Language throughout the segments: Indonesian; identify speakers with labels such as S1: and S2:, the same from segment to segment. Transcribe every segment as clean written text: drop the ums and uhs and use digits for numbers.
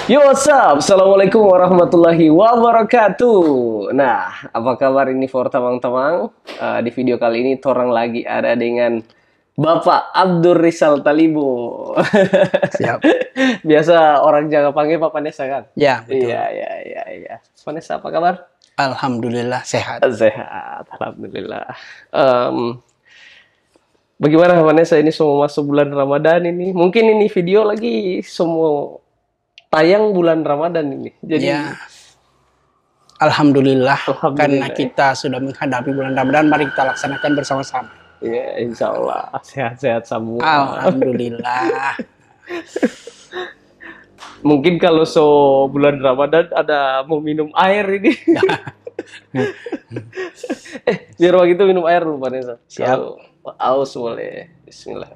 S1: Yo, what's up? Assalamualaikum warahmatullahi wabarakatuh. Nah, apa kabar ini for tamang-tamang? Di video kali ini, torang lagi ada dengan Bapak Abdur Rizal Talibo.
S2: Siap.
S1: Biasa orang Jawa panggil Pak Vanessa kan?
S2: Ya, betul.
S1: Iya. Vanessa, apa kabar?
S2: Alhamdulillah sehat.
S1: Sehat, alhamdulillah. Bagaimana Vanessa ini semua masuk bulan Ramadan ini? Mungkin ini video lagi semua tayang bulan Ramadan ini. Jadi
S2: Ya, Alhamdulillah,
S1: Alhamdulillah.
S2: Karena kita sudah menghadapi bulan Ramadan, mari kita laksanakan bersama-sama.
S1: Ya, insya Allah sehat-sehat semua.
S2: Alhamdulillah.
S1: Mungkin kalau bulan Ramadan ada mau minum air ini. Biar begitu minum air dulu Vanessa.
S2: Siap.
S1: Kalau aus boleh. Bismillah.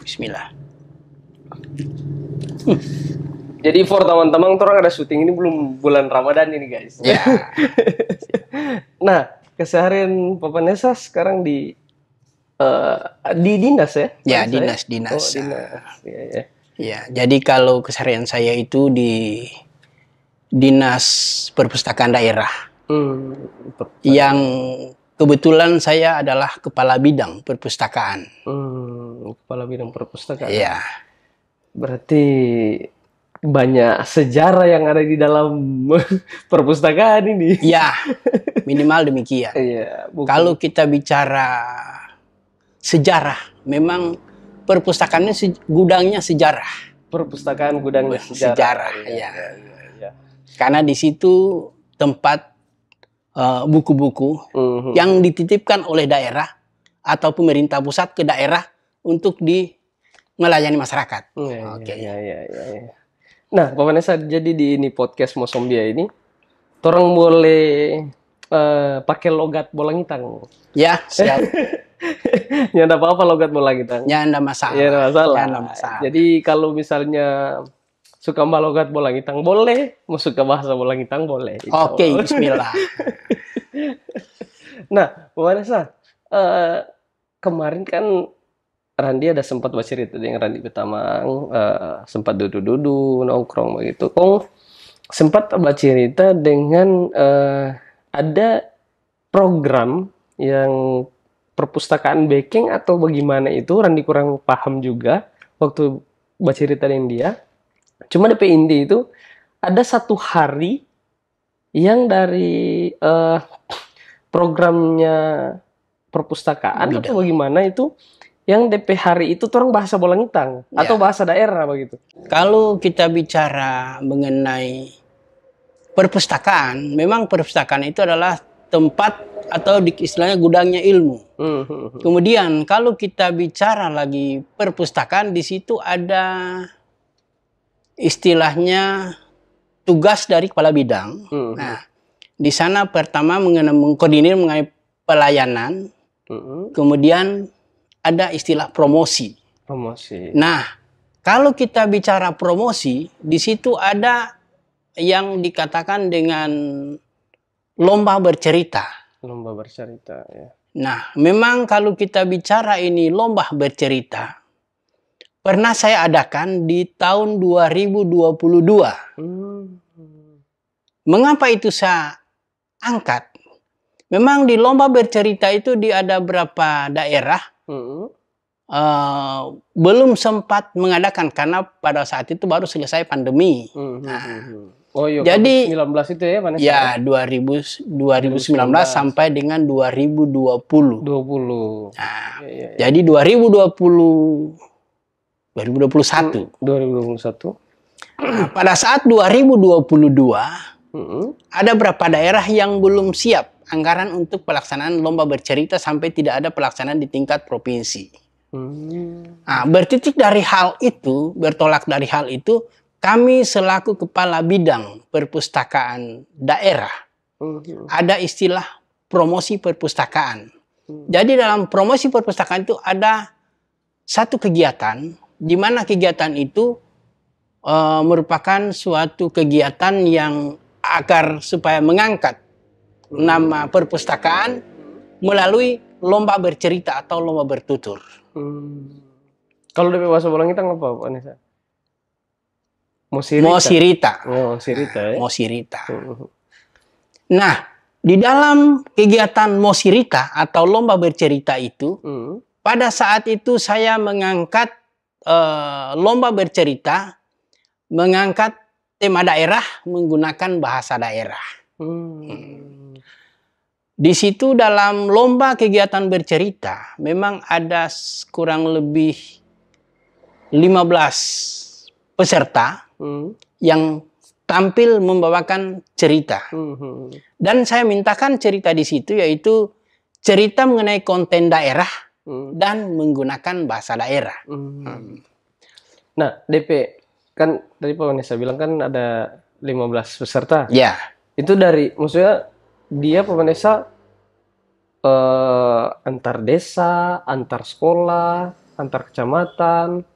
S2: Bismillah.
S1: Jadi for teman-teman, orang ada syuting ini belum bulan Ramadan ini guys.
S2: Ya.
S1: Nah, keseharian Pak Vanessa sekarang di dinas ya?
S2: Ya,
S1: Vanessa,
S2: dinas.
S1: Oh, dinas. Iya.
S2: Ya, jadi kalau keseharian saya itu di Dinas Perpustakaan Daerah. Yang kebetulan saya adalah kepala bidang perpustakaan.
S1: Kepala bidang perpustakaan.
S2: Iya.
S1: Berarti banyak sejarah yang ada di dalam perpustakaan ini.
S2: Ya, minimal demikian.
S1: Iya.
S2: Kalau kita bicara sejarah, memang perpustakaannya gudangnya sejarah.
S1: Perpustakaan gudangnya
S2: Sejarah,
S1: Iya.
S2: Karena di situ tempat buku-buku yang dititipkan oleh daerah atau pemerintah pusat ke daerah untuk melayani masyarakat.
S1: Oke. Iya. Nah, Pak Vanessa, jadi di ini podcast Mosombia ini, orang boleh pakai logat Bolangitang.
S2: Ya, siap.
S1: Ya, enggak apa-apa logat Bolangitang.
S2: Ya, enggak masalah.
S1: Ya, enggak masalah.
S2: Ya, enggak masalah.
S1: Jadi kalau misalnya suka logat Bolangitang boleh, mau suka bahasa Bolangitang boleh.
S2: Oke, bismillah.
S1: Nah, Pak Vanessa, kemarin kan Randi ada sempat bercerita dengan Randi Betamang, sempat duduk-duduk, nongkrong begitu. Kong sempat bercerita dengan ada program yang perpustakaan backing atau bagaimana itu, Randi kurang paham juga waktu bercerita dengan dia. Cuma DP inti itu ada satu hari yang dari programnya perpustakaan atau bagaimana itu, yang DP hari itu orang bahasa Bolangitang atau bahasa daerah begitu.
S2: Kalau kita bicara mengenai perpustakaan, memang perpustakaan itu adalah tempat atau istilahnya gudangnya ilmu. Kemudian kalau kita bicara lagi perpustakaan, di situ ada istilahnya tugas dari kepala bidang. Nah, di sana pertama mengkoordinir mengenai pelayanan, kemudian ada istilah promosi. Nah, kalau kita bicara promosi, di situ ada yang dikatakan dengan lomba bercerita.
S1: Lomba bercerita, ya.
S2: Nah, memang kalau kita bicara ini lomba bercerita, pernah saya adakan di tahun 2022. Mengapa itu saya angkat? Memang di lomba bercerita itu ada beberapa daerah belum sempat mengadakan karena pada saat itu baru selesai pandemi.
S1: Oh iya,
S2: jadi
S1: 2019 itu ya, Vanessa?
S2: Ya, 2019 sampai dengan 2020. Nah, jadi 2021. Nah, pada saat 2022 ada berapa daerah yang belum siap anggaran untuk pelaksanaan lomba bercerita sampai tidak ada pelaksanaan di tingkat provinsi. Nah, bertolak dari hal itu, kami selaku kepala bidang perpustakaan daerah, ada istilah promosi perpustakaan. Jadi dalam promosi perpustakaan itu ada satu kegiatan, di mana kegiatan itu merupakan suatu kegiatan yang agar supaya mengangkat nama perpustakaan melalui lomba bercerita atau lomba bertutur.
S1: Kalau dari bahasa Bolangitang apa, Pak Anissa? Mosirita.
S2: Mosirita.
S1: Oh, Sirita ya.
S2: Mosirita. Nah, di dalam kegiatan Mosirita atau lomba bercerita itu, pada saat itu saya mengangkat lomba bercerita, mengangkat tema daerah menggunakan bahasa daerah. Di situ dalam lomba kegiatan bercerita, memang ada kurang lebih 15 peserta yang tampil membawakan cerita. Dan saya mintakan cerita di situ yaitu cerita mengenai konten daerah dan menggunakan bahasa daerah.
S1: Nah, DP kan tadi Pak Vanessa bilang kan ada 15 peserta.
S2: Ya.
S1: Itu dari maksudnya dia Pak Vanessa antar desa, antar sekolah, antar kecamatan.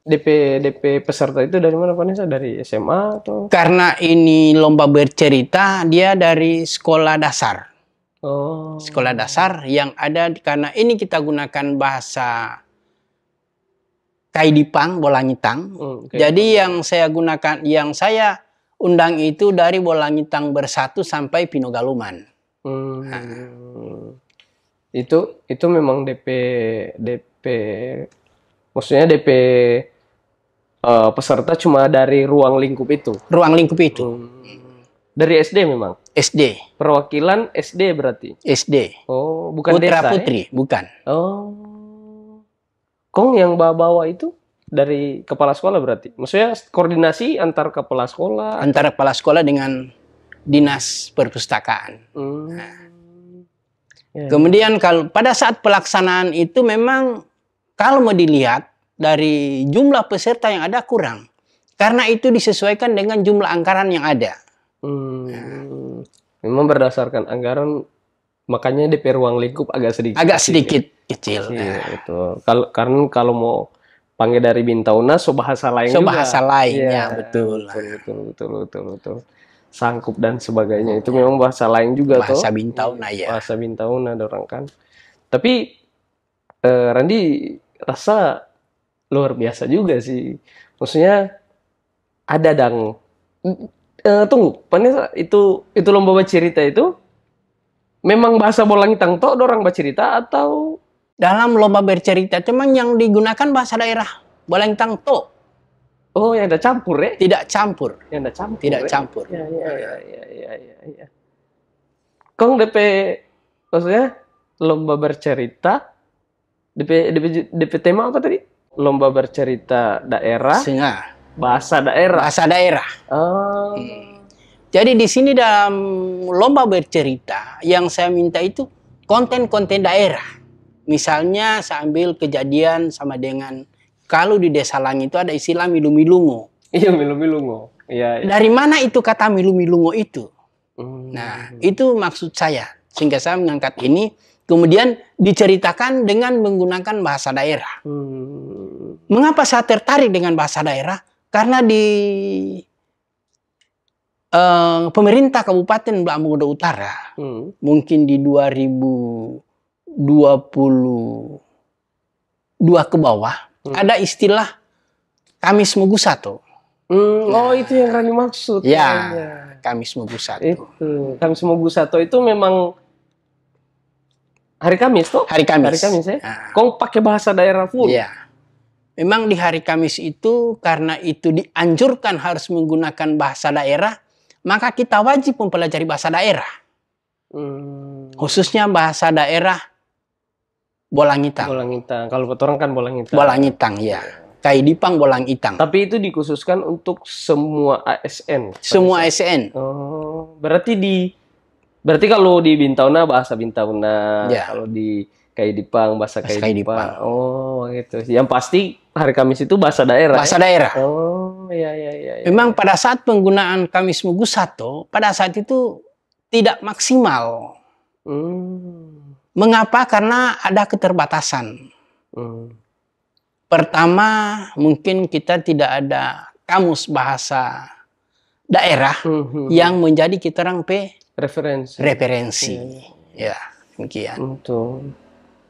S1: DP peserta itu dari mana Pak Vanessa? Dari SMA atau?
S2: Karena ini lomba bercerita, dia dari sekolah dasar.
S1: Oh.
S2: Sekolah dasar yang ada, karena ini kita gunakan bahasa Kaidipang, Bolangitang. Jadi yang saya gunakan, yang saya undang itu dari Bolangitang Bersatu sampai Pinogaluman.
S1: Itu memang DP maksudnya DP peserta cuma dari ruang lingkup itu.
S2: Ruang lingkup itu.
S1: Dari SD memang.
S2: SD.
S1: Perwakilan SD berarti.
S2: SD.
S1: Oh, bukan
S2: Putra
S1: desa,
S2: putri, bukan.
S1: Oh. Kong yang bawa itu dari kepala sekolah berarti. Maksudnya koordinasi antar kepala sekolah.
S2: Antara kepala sekolah dengan dinas perpustakaan. Kemudian kalau pada saat pelaksanaan itu memang kalau mau dilihat dari jumlah peserta yang ada kurang. Karena itu disesuaikan dengan jumlah anggaran yang ada.
S1: Memang berdasarkan anggaran, makanya DP ruang lingkup agak sedikit.
S2: Agak sedikit kecil.
S1: Iya, betul. Karena kalau mau panggil dari Bintauna, bahasa lain
S2: So
S1: juga.
S2: bahasa lain,
S1: Iya,
S2: ya betul.
S1: Betul. Sangkup dan sebagainya itu memang bahasa lain juga
S2: Bahasa
S1: toh.
S2: Bintauna ya.
S1: Bahasa Bintauna dorang kan. Tapi Randi rasa luar biasa juga sih. Maksudnya ada tunggu, Vanessa, itu lomba bercerita itu memang bahasa Bolangitang toh dorang bercerita atau
S2: dalam lomba bercerita cuman yang digunakan bahasa daerah Bolangitang to.
S1: Oh, yang ada campur ya?
S2: Tidak campur.
S1: Yang ada campur.
S2: Tidak
S1: ya?
S2: campur.
S1: Ya. Kong DP maksudnya lomba bercerita DP tema apa tadi? Lomba bercerita daerah. Bahasa daerah.
S2: Bahasa daerah.
S1: Oh.
S2: Jadi di sini dalam lomba bercerita yang saya minta itu konten-konten daerah. Misalnya saya ambil kejadian sama dengan kalau di Desa Langi itu ada istilah milu-milungo.
S1: Iya, milu-milungo. Iya.
S2: Dari mana itu kata milu-milungo itu? Nah, itu maksud saya. Sehingga saya mengangkat ini, kemudian diceritakan dengan menggunakan bahasa daerah. Mengapa saya tertarik dengan bahasa daerah? Karena di pemerintah Kabupaten Blambangondo Utara, mungkin di 2022 ke bawah, ada istilah Kamis Mugusato.
S1: Oh, itu yang Rani maksud.
S2: Ya, Kamis Mugusato.
S1: Itu Kamis Mugusato itu memang hari Kamis toh?
S2: Hari Kamis.
S1: Hari Kamis ya. Kong pakai bahasa daerah full.
S2: Iya. Memang di hari Kamis itu karena itu dianjurkan harus menggunakan bahasa daerah, maka kita wajib mempelajari bahasa daerah. Khususnya bahasa daerah Bolangitang.
S1: Bolangitang. Kalau orang kan Bolangitang.
S2: Bolangitang ya. Kaidipang Bolangitang.
S1: Tapi itu dikhususkan untuk semua ASN.
S2: Semua ASN.
S1: Oh, berarti kalau di Bintauna bahasa Bintauna,
S2: ya.
S1: Kalau di Kaidipang bahasa Kaidipang. Oh, gitu. Yang pasti hari Kamis itu bahasa daerah.
S2: Bahasa daerah.
S1: Oh, iya.
S2: Memang pada saat penggunaan Kamis Mugusato, pada saat itu tidak maksimal. Mengapa? Karena ada keterbatasan. Pertama, mungkin kita tidak ada kamus bahasa daerah yang menjadi kita orang referensi. Ya, demikian.
S1: Betul.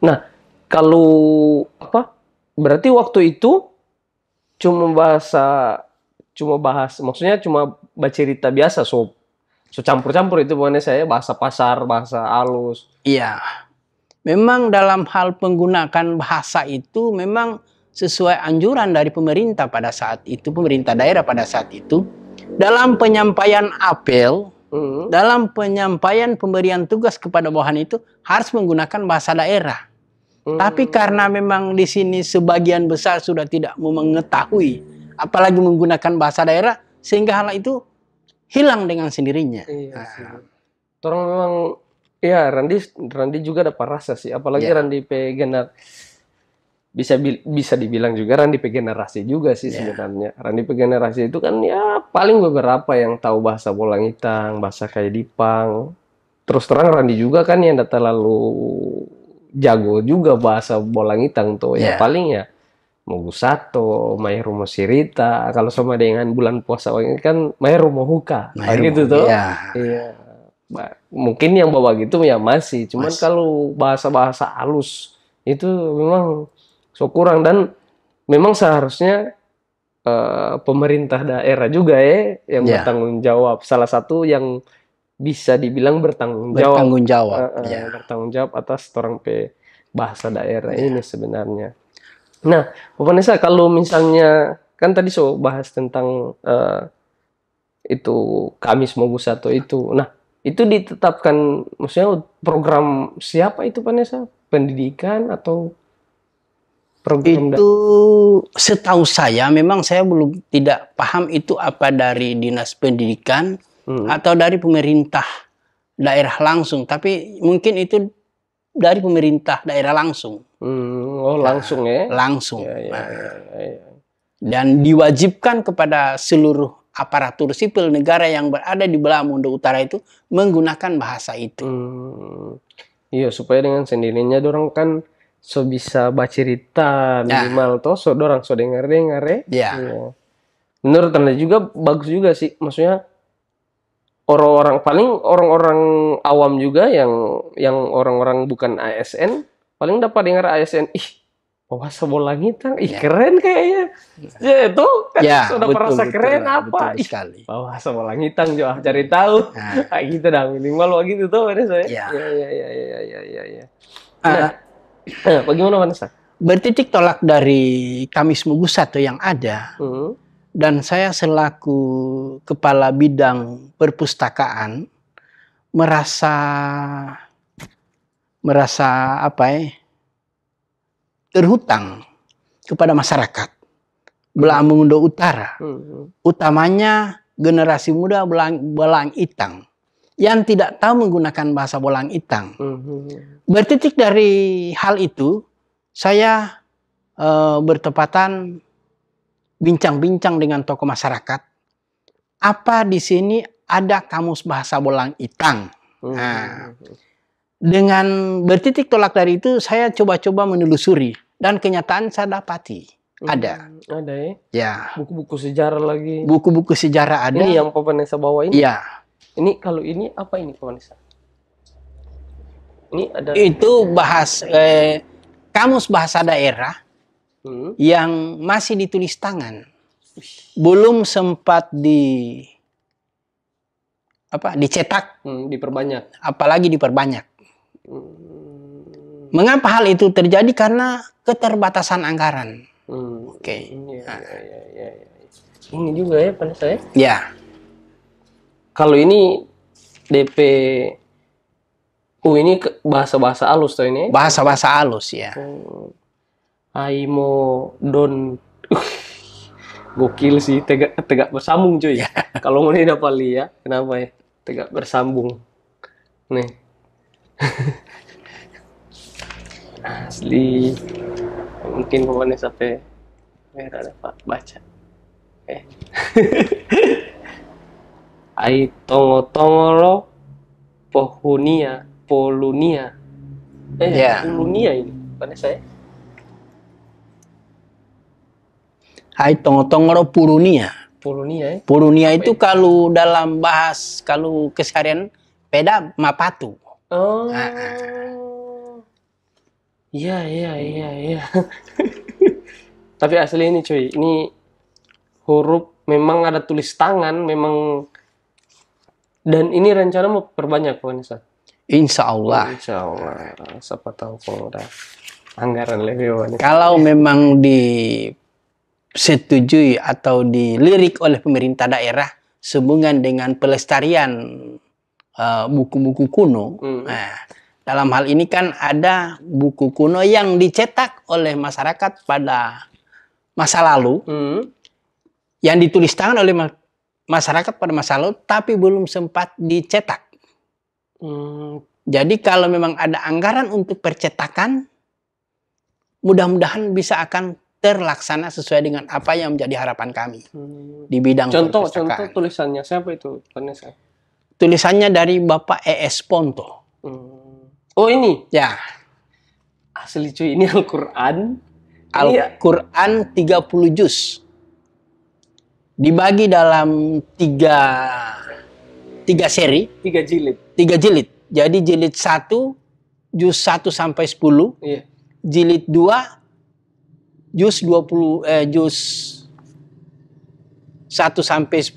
S1: Nah, kalau berarti waktu itu cuma bahas, maksudnya cuma bercerita biasa, so campur-campur itu pokoknya saya bahasa pasar, bahasa halus.
S2: Iya. Memang dalam hal penggunaan bahasa itu memang sesuai anjuran dari pemerintah pada saat itu, pemerintah daerah pada saat itu, dalam penyampaian apel, dalam penyampaian pemberian tugas kepada bawahan itu harus menggunakan bahasa daerah. Tapi karena memang di sini sebagian besar sudah tidak mau mengetahui, apalagi menggunakan bahasa daerah, sehingga hal itu hilang dengan sendirinya.
S1: Iya sih. Orang memang, ya Randi juga dapat rasa sih, apalagi Randi P bisa dibilang juga Randi P generasi juga sih sebenarnya. Randi P generasi itu kan ya paling beberapa yang tahu bahasa Bolangitang, bahasa kayak Dipang. Terus terang Randi juga kan yang tidak terlalu jago juga bahasa Bolangitang tuh. Ya paling ya Mogu Sato, Mai Rumo Sirita. Kalau sama dengan bulan puasa ini kan Mai Rumo Huka. Gitu tuh. Iya. Mungkin yang bawa gitu ya masih. Cuman kalau bahasa-bahasa halus itu memang so kurang, dan memang seharusnya pemerintah daerah juga yang bertanggung jawab. Salah satu yang bisa dibilang bertanggung jawab atas orang bahasa daerah ini sebenarnya. Nah, Bapak Nesa, kalau misalnya kan tadi so bahas tentang itu Kamis Mogu Sato itu. Nah, itu ditetapkan, maksudnya program siapa itu Pak Nesa? Pendidikan atau program?
S2: Itu setahu saya, memang saya belum tidak paham itu apa dari Dinas Pendidikan atau dari pemerintah daerah langsung. Tapi mungkin itu dari pemerintah daerah langsung.
S1: Langsung ya?
S2: Langsung. Dan diwajibkan kepada seluruh aparatur sipil negara yang berada di belah Mundo Utara itu menggunakan bahasa itu.
S1: Iya, supaya dengan sendirinya dorang kan so bisa bercerita minimal toh, so dorang so dengar-dengar ya. Menurut Anda juga bagus juga sih, maksudnya orang-orang awam juga yang orang-orang bukan ASN paling dapat dengar ASN, bahasa Bolangitang, keren kayaknya. Ya itu kan sudah merasa keren apa? Bahasa Bolangitang juga cari tahu. Kayak gitu dah minimal begitu tuh saya. Ya. Nah, bagaimana Vanessa?
S2: Bertitik tolak dari Kamis Mogu Sato yang ada. Dan saya selaku kepala bidang perpustakaan merasa terhutang kepada masyarakat belah Mundo Utara, utamanya generasi muda Bolangitang yang tidak tahu menggunakan bahasa Bolangitang. Bertitik dari hal itu, saya bertepatan bincang-bincang dengan tokoh masyarakat. Apa di sini ada kamus bahasa Bolangitang? Dengan bertitik tolak dari itu, saya coba-coba menelusuri dan kenyataan saya dapati ada.
S1: Ada
S2: ya.
S1: Buku-buku sejarah lagi.
S2: Buku-buku sejarah ada.
S1: Ini yang Pak Vanessa bawa ini.
S2: Iya.
S1: Ini kalau ini apa ini Pak Vanessa? Ini ada.
S2: Itu kamus bahasa daerah. Yang masih ditulis tangan, belum sempat dicetak,
S1: diperbanyak,
S2: apalagi diperbanyak. Mengapa hal itu terjadi? Karena keterbatasan anggaran.
S1: Ini juga ya pada saya.
S2: Ya.
S1: Kalau ini DP, ini bahasa-bahasa halus tuh ini.
S2: Bahasa-bahasa halus ya.
S1: Aimo don gokil sih, tegak bersambung cuy. Kalau mau ini dapat lihat kenapa ya tegak bersambung nih. Asli mungkin pokoknya sampai merah dapat baca. Ai tongolo polunia polunia ini pada saya.
S2: Hai tongotongoro Purunia. Purunia itu kalau dalam kalau keseharian peda mapatu.
S1: Iya. Tapi asli ini cuy, ini huruf memang ada tulis tangan, memang, dan ini rencana mau perbanyak Vanessa.
S2: Insya Allah.
S1: Insya Allah. Siapa tahu kalau udah anggaran lebih Vanessa.
S2: Kalau memang disetujui atau dilirik oleh pemerintah daerah sehubungan dengan pelestarian buku-buku kuno. Nah, dalam hal ini kan ada buku kuno yang dicetak oleh masyarakat pada masa lalu, yang ditulis tangan oleh masyarakat pada masa lalu, tapi belum sempat dicetak. Jadi kalau memang ada anggaran untuk percetakan, mudah-mudahan bisa akan terlaksana sesuai dengan apa yang menjadi harapan kami di bidang perpustakaan.
S1: Contoh tulisannya siapa itu, Vanessa?
S2: Tulisannya dari Bapak E.S. Ponto.
S1: Oh ini?
S2: Ya.
S1: Asli cuy, ini Al-Quran.
S2: Al-Quran 30 juz. Dibagi dalam 3 seri.
S1: 3 jilid.
S2: 3 jilid. Jadi jilid 1, juz 1 sampai 10.
S1: Iya.
S2: Jilid 2, juz 1 sampai 10.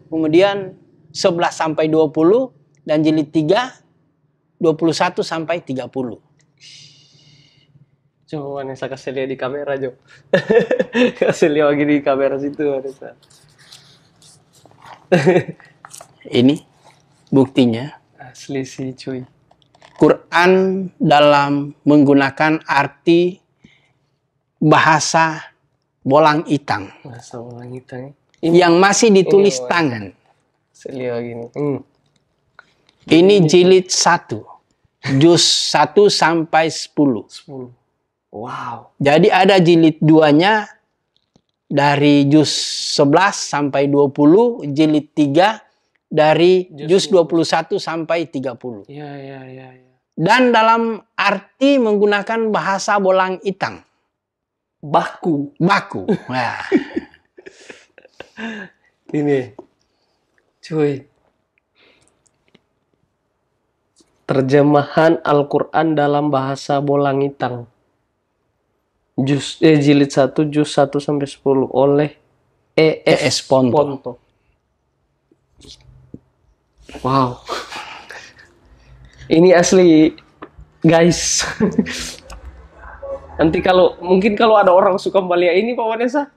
S2: Kemudian 11 sampai 20. Dan jilid 3, 21 sampai 30.
S1: Coba Vanessa kasih lihat di kamera, Jo. Kasih lihat lagi di kamera situ, Vanessa.
S2: Ini buktinya.
S1: Asli sih, cuy.
S2: Quran dalam menggunakan arti bahasa bolang itang.
S1: Bahasa bolang itang.
S2: Yang masih ditulis tangan.
S1: Kasih lihat lagi nih.
S2: Ini jilid 1. Juz 1 sampai 10.
S1: Wow.
S2: Jadi ada jilid 2-nya dari juz 11 sampai 20, jilid 3 dari juz 21 sampai 30.
S1: Iya.
S2: Dan dalam arti menggunakan bahasa bolang itang.
S1: Baku.
S2: Nah.
S1: Ini. Cuy. Terjemahan Al-Quran dalam bahasa bolang itang. Jilid 1, juz 1 sampai 10 oleh E.S. Ponto. Wow. Ini asli, guys. Nanti mungkin kalau ada orang suka membaca ini, Pak Vanessa.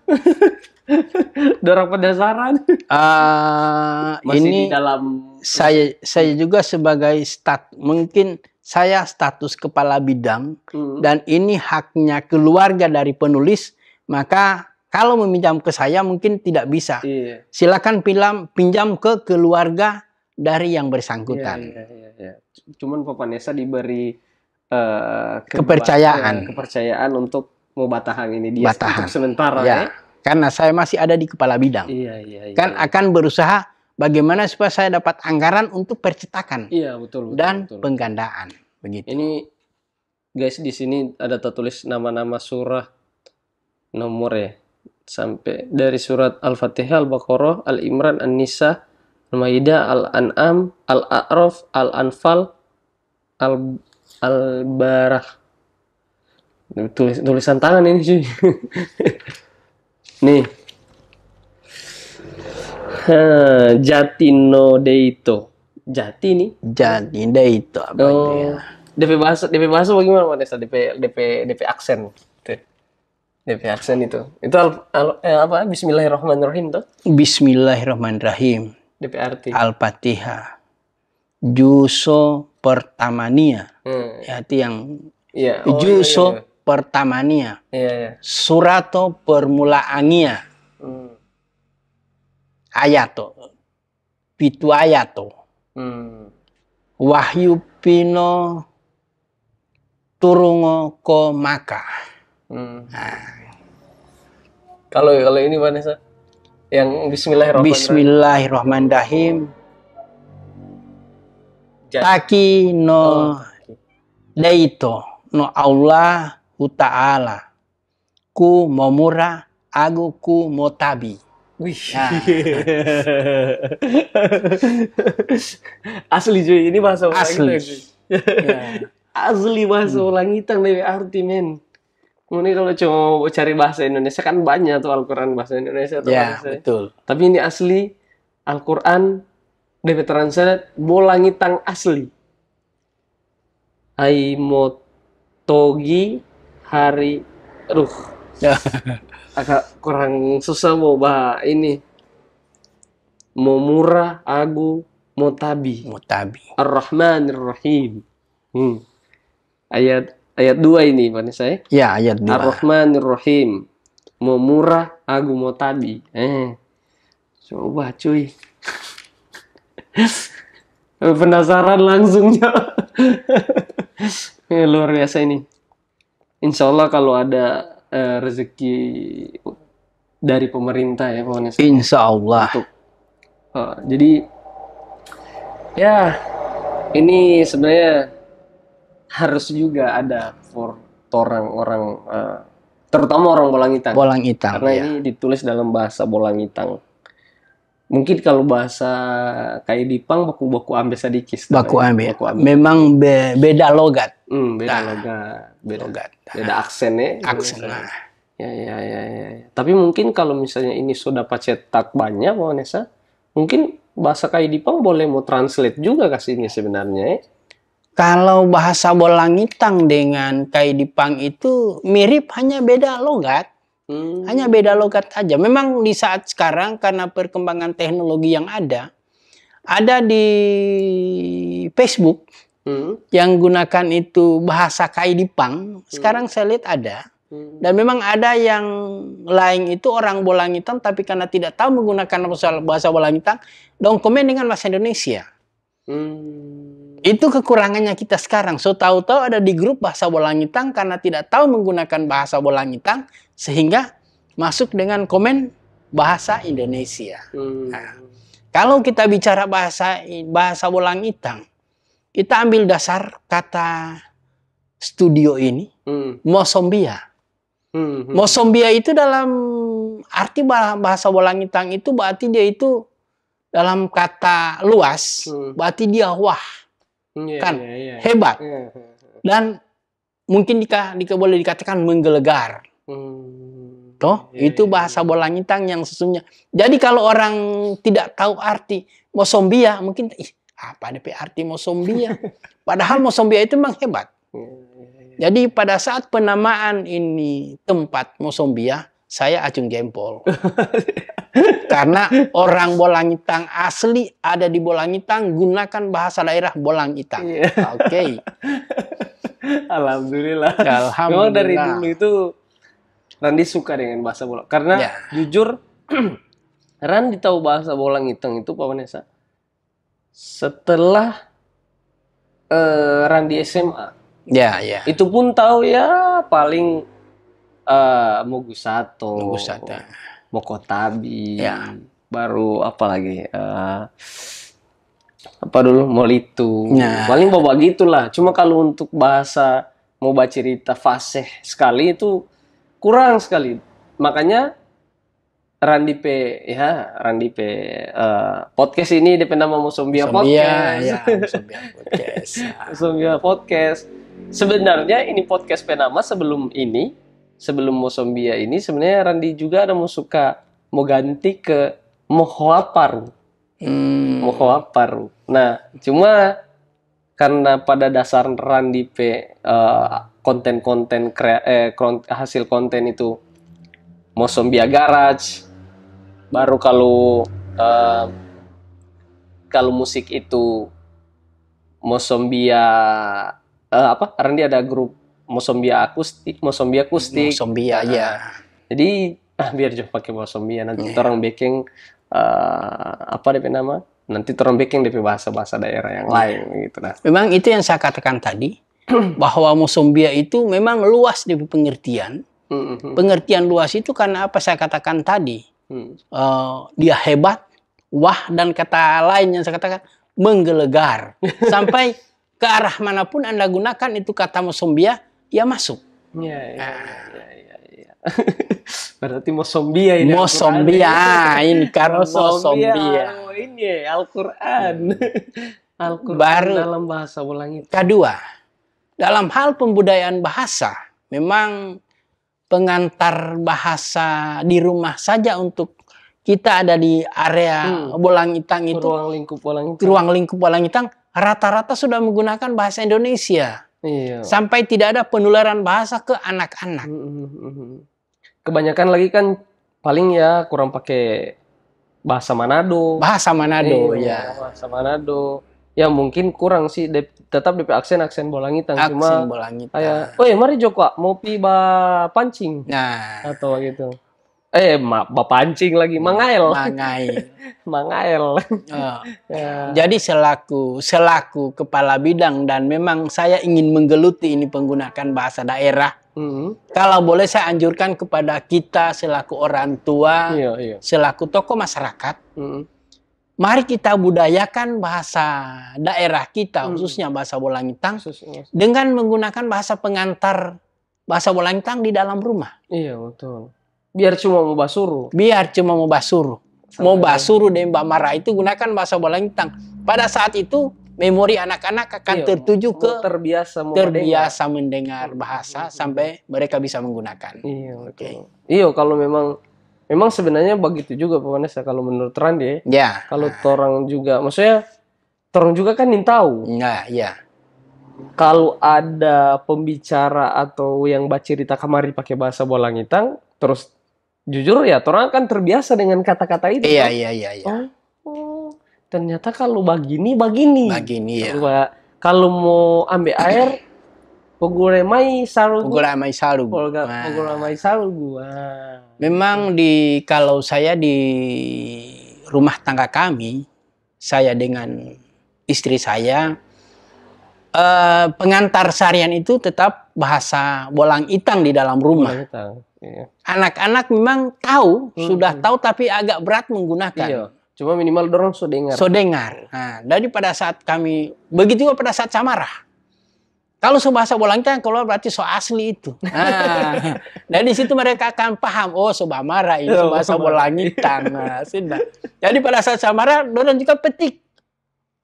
S1: Dorang penasaran. Masih
S2: ini
S1: di dalam.
S2: Saya juga sebagai mungkin saya status kepala bidang dan ini haknya keluarga dari penulis, maka kalau meminjam ke saya mungkin tidak bisa.
S1: Iya.
S2: Silakan pinjam ke keluarga dari yang bersangkutan.
S1: Iya. Cuman Pak Vanessa diberi kepercayaan untuk mau batahang ini dia untuk sementara ya.
S2: Karena saya masih ada di kepala bidang.
S1: Iya.
S2: Kan akan berusaha bagaimana supaya saya dapat anggaran untuk percetakan.
S1: Iya, betul.
S2: Penggandaan. Begitu.
S1: Ini guys, di sini ada tertulis nama-nama surah, nomor ya. Sampai dari surat Al-Fatihah, Al-Baqarah, Al-Imran, An-Nisa, Al-Maidah, Al-An'am, Al-A'raf, Al-Anfal, Al-Barah. Tulisan tangan ini cuy. Nih. Jatinodeito. Jati nih.
S2: Jatinodeito.
S1: DP bahasa bagaimana Vanessa? DP aksen. DP aksen itu. Itu apa? Bismillahirrahmanirrahim tuh.
S2: Bismillahirrahmanirrahim.
S1: DP arti.
S2: Al-Fatihah. Juso pertamania. Arti yang juso pertamania.
S1: Iya.
S2: Surato permulaannya. Ayato. Pitu ayato. Wahyu pino turungo ko maka.
S1: Kalau ini Vanessa, yang
S2: Bismillahirrahmanirrahim. Taki no deito no Allah Ta'ala ku momura agu ku motabi.
S1: Wih. Asli cuy, ini bahasa ulang
S2: asli.
S1: Asli bahasa ulang itang dari arti men. Ini kalau cuma mau cari bahasa Indonesia kan banyak tuh Al-Quran bahasa Indonesia tuh.
S2: Ya, betul.
S1: Tapi ini asli Al-Quran DP translate Bolangitang asli. Aimotogi hari ruh. Agak kurang susah mau bahas ini. Momurah agu motabi. Ar-Rahmanir Rahim. Ayat 2 ini Pak saya.
S2: Ya, ayat 2.
S1: Ar-Rahmanir Rahim. Momurah agu motabi. Coba cuy. Penasaran langsungnya. Luar biasa ini. Insya Allah kalau ada rezeki dari pemerintah ya Pak Nesa.
S2: Insya Allah.
S1: Jadi ya ini sebenarnya harus juga ada for orang-orang terutama orang Bolangitang. Karena
S2: ya.
S1: ini ditulis dalam bahasa Bolangitang. Mungkin kalau bahasa kayak Dipang baku ambe sadikis.
S2: Baku ambe. Memang beda logat.
S1: Beda logat. Beda aksennya. Ya. Tapi mungkin kalau misalnya ini sudah cetak banyak, Vanessa, mungkin bahasa kayak Dipang boleh mau translate juga kasihnya sebenarnya.
S2: Kalau bahasa Bolangitang dengan Kaidipang itu mirip, hanya beda logat. Hanya beda logat aja. Memang di saat sekarang karena perkembangan teknologi yang ada di Facebook yang gunakan itu bahasa Kaidipang. Sekarang saya lihat ada. Dan memang ada yang lain itu orang Bolangitang, tapi karena tidak tahu menggunakan bahasa Bolangitang, dong komen dengan bahasa Indonesia. Itu kekurangannya kita sekarang. So tahu-tahu ada di grup bahasa Bolangitang karena tidak tahu menggunakan bahasa Bolangitang, sehingga masuk dengan komen bahasa Indonesia. Nah, kalau kita bicara bahasa Bolangitang, kita ambil dasar kata studio ini, Mosombia. Mosombia itu dalam arti bahasa Bolangitang itu berarti dia itu dalam kata luas, berarti dia wah. Hebat. Dan mungkin boleh dikatakan menggelegar. Itu bahasa Bolangitang yang sesungguhnya. Jadi kalau orang tidak tahu arti Mosombia, mungkin apa DP arti Mosombia? Padahal Mosombia itu memang hebat. Jadi pada saat penamaan ini tempat Mosombia, saya acung jempol. Karena orang Bolangitang asli ada di Bolangitang, gunakan bahasa daerah Bolangitang. Oke.
S1: Alhamdulillah. Memang dari dulu itu Randi suka dengan bahasa Bolang. Karena jujur Randi tahu bahasa Bolangitang itu Pak Vanessa setelah Randi SMA. Itu pun tahu ya paling Mogusato. Mokotabi, baru apa lagi? Apa dulu? Molitu. Paling bawa gitulah. Cuma kalau untuk bahasa mau baca cerita fasih sekali itu kurang sekali. Makanya Randi podcast ini DP nama Mosombia Podcast. Mosombia Podcast. Sebenarnya ini podcast penama sebelum Mosombia ini sebenarnya Randi juga ada mau ganti ke Mohoaparu. Mohoaparu. Nah, cuma karena pada dasar Randi hasil konten itu Mosombia Garage. Baru kalau musik itu Mosombia Randi ada grup Mosombia akustik. Jadi biar jangan pakai Mosombia, nanti orang backing DP nama? Nanti orang backing DP bahasa daerah yang lain gitu nah.
S2: Memang itu yang saya katakan tadi bahwa Mosombia itu memang luas di pengertian. Pengertian luas itu karena apa saya katakan tadi. Dia hebat, wah, dan kata lain yang saya katakan menggelegar. Sampai ke arah manapun Anda gunakan itu kata Mosombia, ya masuk.
S1: Berarti Mosombia ini.
S2: Mosombia ini karena Mosombia.
S1: Ini Al-Quran. Al-Quran
S2: baru
S1: dalam bahasa Bolangitang.
S2: Kedua, dalam hal pembudayaan bahasa, memang pengantar bahasa di rumah saja untuk kita ada di area Bolang Itang itu, ruang lingkup Bolang Itang, rata-rata sudah menggunakan bahasa Indonesia.
S1: Iya.
S2: Sampai tidak ada penularan bahasa ke anak-anak.
S1: Kebanyakan lagi kan paling ya kurang pakai bahasa Manado.
S2: Bahasa Manado,
S1: iya, ya. Bahasa Manado. Ya mungkin kurang sih, tetap DP aksen Bolang Itang.
S2: Aksen Bolang Itang.
S1: Kayak, mari Joko, mau pi ba pancing.
S2: Nah.
S1: Atau gitu. Ba pancing lagi, mangael. Mangael.
S2: Ya. Jadi selaku kepala bidang dan memang saya ingin menggeluti ini penggunakan bahasa daerah. Kalau boleh saya anjurkan kepada kita selaku orang tua, selaku tokoh masyarakat, mari kita budayakan bahasa daerah kita, khususnya bahasa Bolang Itang, dengan menggunakan bahasa pengantar bahasa Bolang Itang di dalam rumah.
S1: Iya, betul. Biar cuma mau basuru.
S2: Mau basuru dan Mbak Mara itu gunakan bahasa Bolang Itang. Pada saat itu memori anak-anak akan tertuju ke terbiasa mendengar bahasa sampai mereka bisa menggunakan.
S1: Iya, betul. Iya, kalau memang sebenarnya begitu juga Pak Vanessa, kalau menurut Randi
S2: ya.
S1: Kalau torang juga, maksudnya torang juga kan ingin tahu.
S2: Nah, ya.
S1: Kalau ada pembicara atau yang bercerita kemari pakai bahasa Bolang Itang, terus jujur ya, torang kan terbiasa dengan kata-kata itu.
S2: Iya.
S1: Ternyata kalau begini.
S2: Ya.
S1: Kalau mau ambil air, Poguramai salugu.
S2: Memang kalau saya di rumah tangga kami, saya dengan istri saya, pengantar seharian itu tetap bahasa Bolang Itang di dalam rumah. Anak-anak memang tahu, sudah tahu tapi agak berat menggunakan.
S1: Iya. Cuma minimal dorong so dengar.
S2: Nah, jadi pada saat kami, begitu juga pada saat samarah. Kalau bahasa Bolang Itang keluar berarti so asli itu. Nah, dan di situ mereka akan paham, so Bamara ini bahasa Bolang Itang. Nah, sudah. Jadi pada saat samarah, dorong juga petik.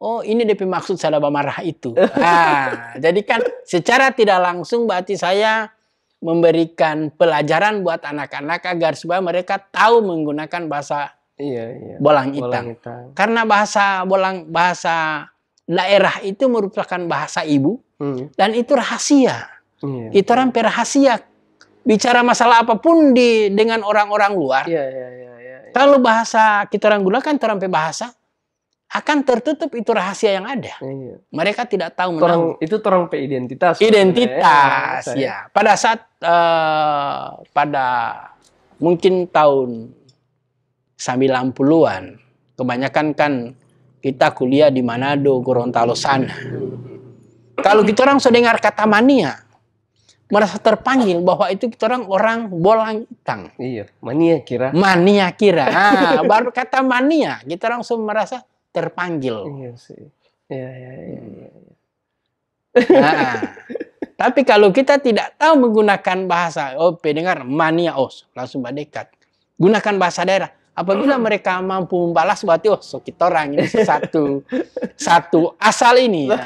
S2: Oh, ini DP maksud saya Bamara itu. Nah, jadi kan secara tidak langsung berarti saya memberikan pelajaran buat anak-anak agar supaya mereka tahu menggunakan bahasa Bolang Itang. Karena bahasa daerah itu merupakan bahasa ibu dan itu rahasia. Itu rampe rahasia. Bicara masalah apapun dengan orang-orang luar. Kalau bahasa kita orang gunakan terampe bahasa akan tertutup itu rahasia yang ada. Mereka tidak tahu menang.
S1: Itu terampe identitas.
S2: Ya. Pada saat pada mungkin tahun 90-an, kebanyakan kan kita kuliah di Manado, Gorontalo sana. Kalau kita orang sudah dengar kata mania, merasa terpanggil bahwa itu kita orang Bolang Itang.
S1: Iya, mania kira.
S2: Nah, baru kata mania, kita langsung merasa terpanggil.
S1: Iya sih. Iya.
S2: Nah, tapi kalau kita tidak tahu menggunakan bahasa, dengar mania, langsung berdekat. Gunakan bahasa daerah. Apabila mereka mampu membalas, berarti kita orang ini satu asal ini. Ya.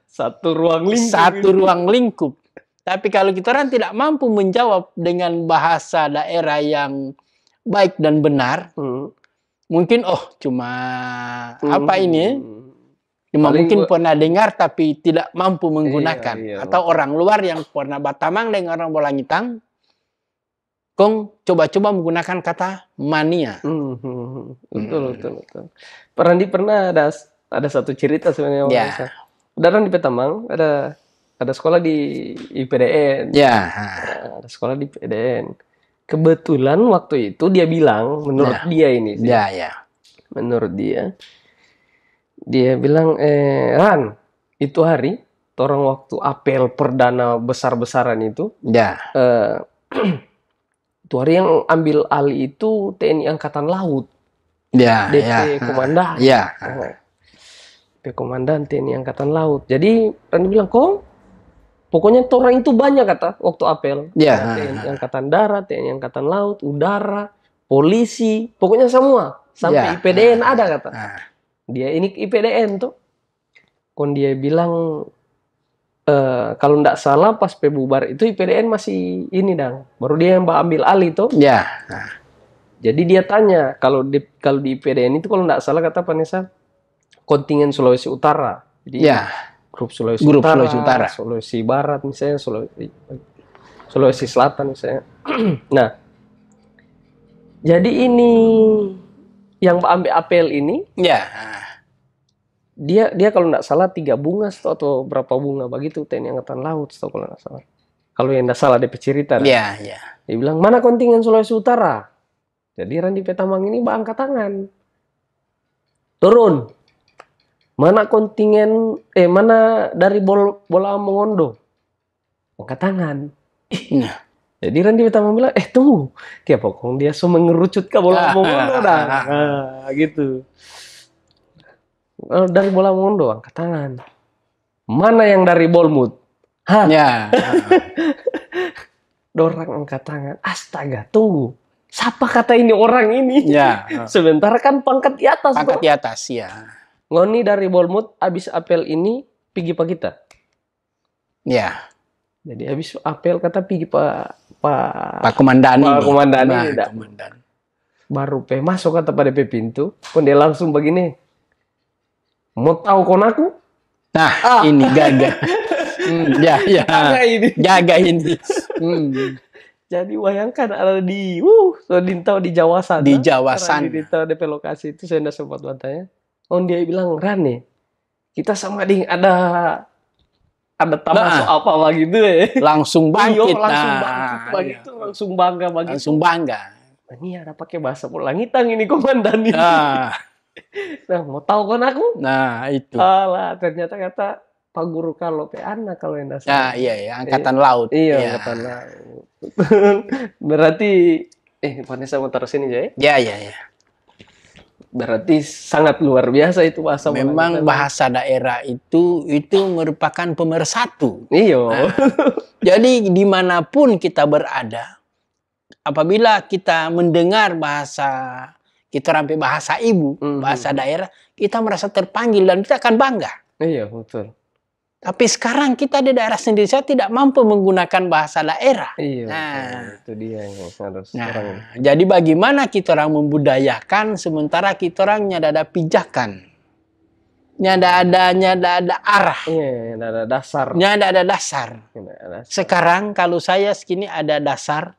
S1: Satu
S2: ruang lingkup. Tapi kalau kita orang tidak mampu menjawab dengan bahasa daerah yang baik dan benar, mungkin cuma apa ini? Cuma mungkin pernah dengar tapi tidak mampu menggunakan. Atau orang luar yang pernah batamang dengan orang Bolang Itang, Kong coba-coba menggunakan kata mania.
S1: Betul. Pak Randi pernah ada satu cerita sebenarnya. Ada Randi Petamang, ada sekolah di IPDN. Ada sekolah di IPDN. Kebetulan waktu itu dia bilang, menurut dia ini. Menurut dia bilang, Ran, itu hari, orang waktu apel perdana besar-besaran itu, itu hari yang ambil alih itu TNI Angkatan Laut. DP Komandan. DP Komandan TNI Angkatan Laut. Jadi Randi bilang, pokoknya orang itu banyak kata waktu apel. TNI Angkatan Darat, TNI Angkatan Laut, Udara, polisi, pokoknya semua. Sampai IPDN ada kata. Dia ini IPDN tuh. Dia bilang, kalau nggak salah pas bubar itu IPDN masih ini dang, baru dia yang ambil alih tuh.
S2: Ya.
S1: Jadi dia tanya kalau di IPDN itu kalau nggak salah kata Vanessa kontingen Sulawesi Utara. Jadi
S2: Ya.
S1: grup Sulawesi
S2: Grup
S1: Utara,
S2: Sulawesi Utara.
S1: Sulawesi Barat misalnya, Sulawesi Selatan misalnya. Nah, jadi ini yang ambil apel ini,
S2: Ya.
S1: dia kalau nggak salah 3 bunga atau berapa bunga begitu TNI Angkatan Laut kalau nggak salah. Kalau yang nggak salah dia cerita.
S2: Ya, ya.
S1: Dia bilang mana kontingen Sulawesi Utara. Jadi Randi Petamang ini angkat tangan, turun. Mana kontingen mana dari bola Mongondo, angkat tangan.
S2: Nah.
S1: Jadi Randi Petamang bilang tunggu, kayak pokoknya dia semua mengerucut ke bola Mongondo dah. Nah, gitu. Dari bola Mongondo angkat tangan. Mana yang dari Bolmut? Hah?
S2: Ya.
S1: Dorang angkat tangan. Astaga, tunggu. Siapa kata ini orang ini?
S2: Ya.
S1: Sementara kan pangkat di atas.
S2: Pangkat di atas, ya.
S1: Ngoni dari Bolmut habis apel ini pergi Pak kita.
S2: Ya.
S1: Jadi habis apel kata pergi Pak
S2: Komandan ini.
S1: Pak Komandan ini.
S2: Komandan.
S1: Baru masuk kata pada pintu. Pun dia langsung begini. Mau tahu kon aku?
S2: Nah, ini gagah. Ya.
S1: Jaga ini.
S2: Jaga ini.
S1: Jadi bayangkan ada di Dintau di Jawa sana.
S2: Di Jawa sana.
S1: Di Dintau DP lokasi itu saya sempat bertanya. Dia bilang, Rane, kita sama ding ada tamas apa begitu
S2: Langsung bangkit.
S1: Langsung bangkit begitu, langsung bangga begitu.
S2: Langsung bangga.
S1: Ini ada pakai bahasa Langitang ini komandan ini. Nah, mau tahu kan aku?
S2: Nah, itu.
S1: Alah, ternyata kata Pak Guru kalau anak kalau yang dasar.
S2: Iya, Angkatan Laut.
S1: Iya, Angkatan Laut. Berarti Vanessa mau taruh sini aja ya?
S2: Ya.
S1: Berarti sangat luar biasa itu bahasa.
S2: Memang bahasa daerah itu merupakan pemersatu.
S1: Iya.
S2: Nah, jadi dimanapun kita berada, apabila kita mendengar bahasa kita rampai bahasa ibu, bahasa daerah, kita merasa terpanggil dan kita akan bangga.
S1: Iya, betul.
S2: Tapi sekarang kita di daerah sendiri saya tidak mampu menggunakan bahasa daerah.
S1: Iya,
S2: itu
S1: dia yang harus.
S2: Jadi bagaimana kita orang membudayakan sementara kita orang nyada ada pijakan, nyada ada arah,
S1: nyada ada dasar.
S2: Nyada ada dasar. Sekarang kalau saya segini ada dasar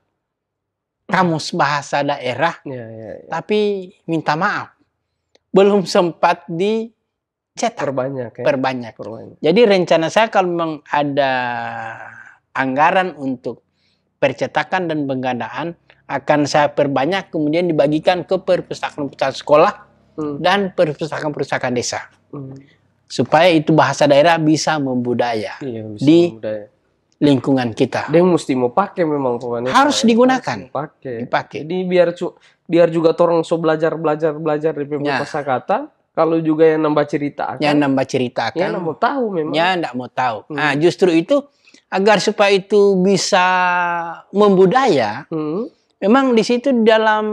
S2: kamus bahasa daerah, tapi minta maaf belum sempat cetak. Perbanyak. Jadi rencana saya kalau memang ada anggaran untuk percetakan dan penggandaan akan saya perbanyak kemudian dibagikan ke perpustakaan sekolah dan perpustakaan desa. Supaya itu bahasa daerah bisa membudaya di lingkungan kita.
S1: Dia mesti mau pakai memang pokoknya.
S2: Harus digunakan.
S1: Dipakai. Jadi biar juga orang belajar di kosakata. Kalau juga yang nambah cerita akan.
S2: Yang nambah cerita akan.
S1: Yang mau tahu memang.
S2: Yang tidak mau tahu. Nah, justru itu agar supaya itu bisa membudaya. Memang di situ dalam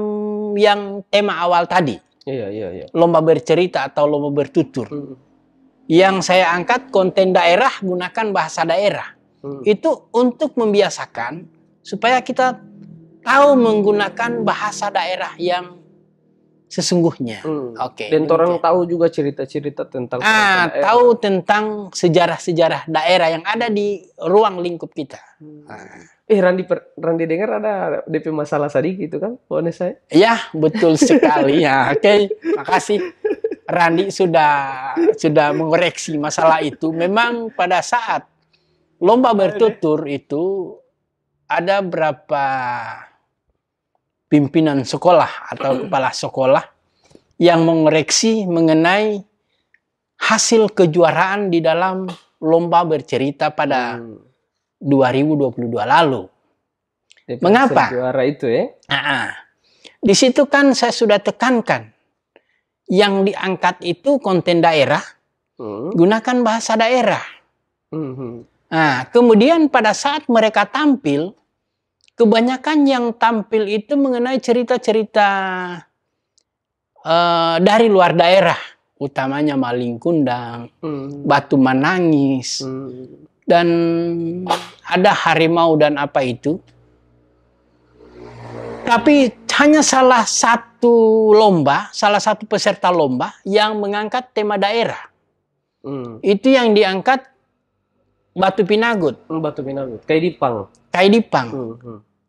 S2: yang tema awal tadi.
S1: Iya.
S2: Lomba bercerita atau lomba bertutur. Yang saya angkat konten daerah gunakan bahasa daerah. Itu untuk membiasakan supaya kita tahu menggunakan bahasa daerah yang sesungguhnya.
S1: Dan orang tahu juga cerita-cerita tentang
S2: tahu tentang sejarah-sejarah daerah yang ada di ruang lingkup kita.
S1: Randi dengar ada DP masalah sedikit itu kan, Vanessa?
S2: Ya, betul sekali. Ya, makasih. Randi sudah mengoreksi masalah itu. Memang pada saat lomba bertutur itu ada berapa pimpinan sekolah atau kepala sekolah yang mengoreksi mengenai hasil kejuaraan di dalam lomba bercerita pada 2022 lalu. Mengapa?
S1: Juara itu ya?
S2: Di situ kan saya sudah tekankan yang diangkat itu konten daerah, gunakan bahasa daerah. Nah, kemudian pada saat mereka tampil, kebanyakan yang tampil itu mengenai cerita-cerita dari luar daerah, utamanya Maling Kundang, Batu Manangis, dan ada harimau dan apa itu. Tapi hanya salah satu peserta lomba yang mengangkat tema daerah. Itu yang diangkat Batu Pinagut.
S1: Batu Pinagut, Kaidipang.
S2: Kaidipang.